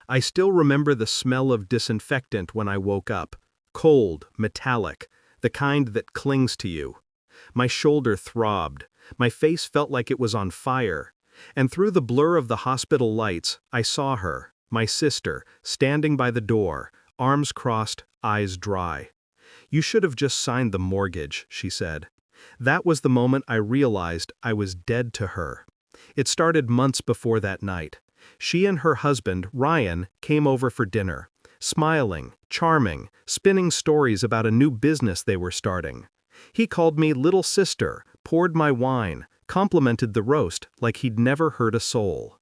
I still remember the smell of disinfectant when I woke up. Cold, metallic, the kind that clings to you. My shoulder throbbed. My face felt like it was on fire. And through the blur of the hospital lights, I saw her, my sister, standing by the door, arms crossed, eyes dry. "You should have just signed the mortgage," she said. That was the moment I realized I was dead to her. It started months before that night. She and her husband, Ryan, came over for dinner, smiling, charming, spinning stories about a new business they were starting. He called me little sister, poured my wine, complimented the roast like he'd never hurt a soul.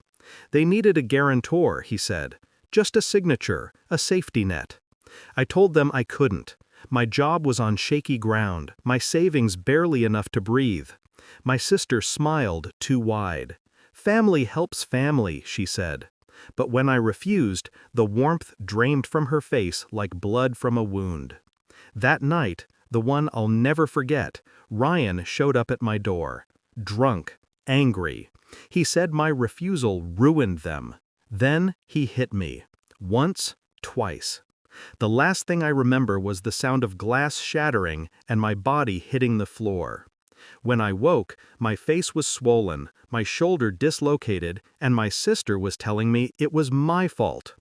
They needed a guarantor, he said. Just a signature, a safety net. I told them I couldn't. My job was on shaky ground, my savings barely enough to breathe. My sister smiled too wide. "Family helps family," she said. But when I refused, the warmth drained from her face like blood from a wound. That night, the one I'll never forget, Ryan showed up at my door. Drunk, angry. He said my refusal ruined them. Then he hit me. Once, twice. The last thing I remember was the sound of glass shattering and my body hitting the floor. When I woke, my face was swollen, my shoulder dislocated, and my sister was telling me it was my fault.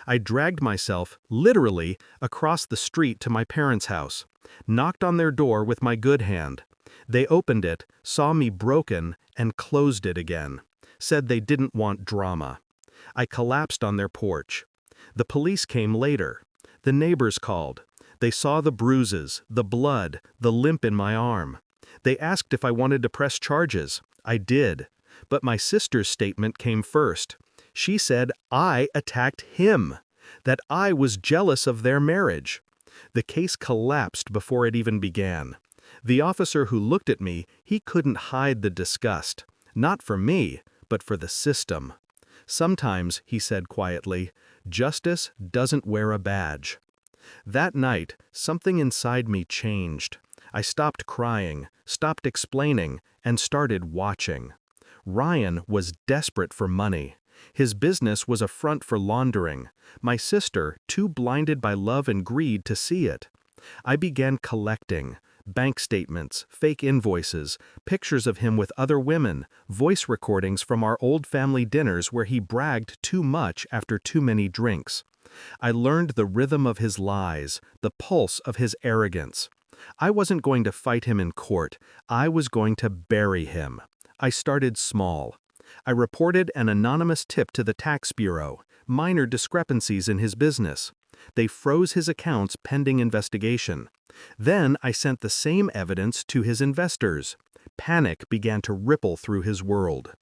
I dragged myself, literally, across the street to my parents' house, knocked on their door with my good hand. They opened it, saw me broken, and closed it again. Said they didn't want drama. I collapsed on their porch. The police came later. The neighbors called. They saw the bruises, the blood, the limp in my arm. They asked if I wanted to press charges. I did. But my sister's statement came first. She said I attacked him, that I was jealous of their marriage. The case collapsed before it even began. The officer who looked at me, he couldn't hide the disgust. Not for me, but for the system. Sometimes, he said quietly, justice doesn't wear a badge. That night, something inside me changed. I stopped crying, stopped explaining, and started watching. Ryan was desperate for money. His business was a front for laundering. My sister, too blinded by love and greed to see it. I began collecting. Bank statements, fake invoices, pictures of him with other women, voice recordings from our old family dinners where he bragged too much after too many drinks. I learned the rhythm of his lies, the pulse of his arrogance. I wasn't going to fight him in court. I was going to bury him. I started small. I reported an anonymous tip to the tax bureau, minor discrepancies in his business. They froze his accounts pending investigation. Then I sent the same evidence to his investors. Panic began to ripple through his world.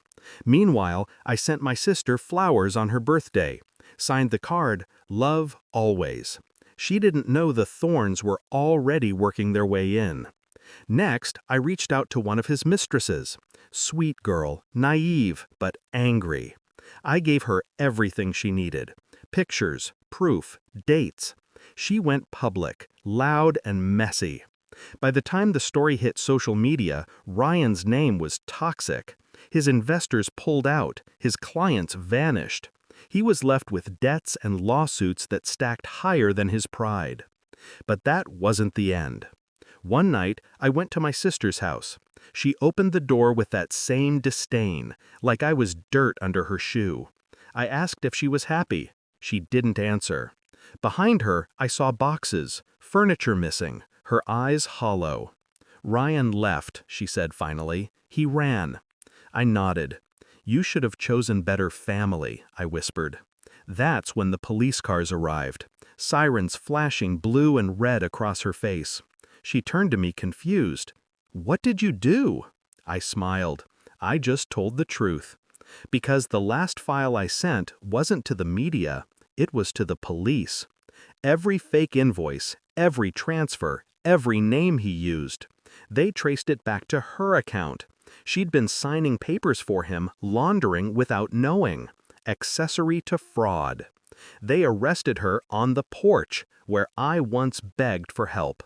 Meanwhile, I sent my sister flowers on her birthday. Signed the card, "Love always." She didn't know the thorns were already working their way in. Next, I reached out to one of his mistresses. Sweet girl, naive, but angry. I gave her everything she needed. Pictures, proof, dates. She went public, loud and messy. By the time the story hit social media, Ryan's name was toxic. His investors pulled out, his clients vanished. He was left with debts and lawsuits that stacked higher than his pride. But that wasn't the end. One night, I went to my sister's house. She opened the door with that same disdain, like I was dirt under her shoe. I asked if she was happy. She didn't answer. Behind her, I saw boxes, furniture missing, her eyes hollow. "Ryan left," she said finally. "He ran." I nodded. "You should have chosen better family," I whispered. That's when the police cars arrived, sirens flashing blue and red across her face. She turned to me confused. "What did you do?" I smiled. "I just told the truth." Because the last file I sent wasn't to the media, it was to the police. Every fake invoice, every transfer, every name he used. They traced it back to her account. She'd been signing papers for him, laundering without knowing. Accessory to fraud. They arrested her on the porch, where I once begged for help.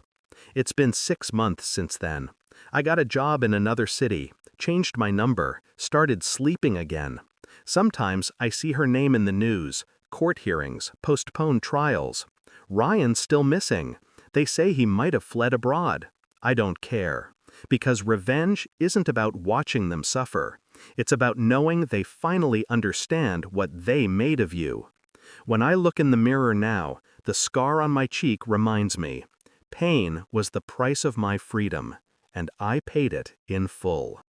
It's been 6 months since then. I got a job in another city, changed my number, started sleeping again. Sometimes I see her name in the news, court hearings, postponed trials. Ryan's still missing. They say he might have fled abroad. I don't care. Because revenge isn't about watching them suffer. It's about knowing they finally understand what they made of you. When I look in the mirror now, the scar on my cheek reminds me, pain was the price of my freedom, and I paid it in full.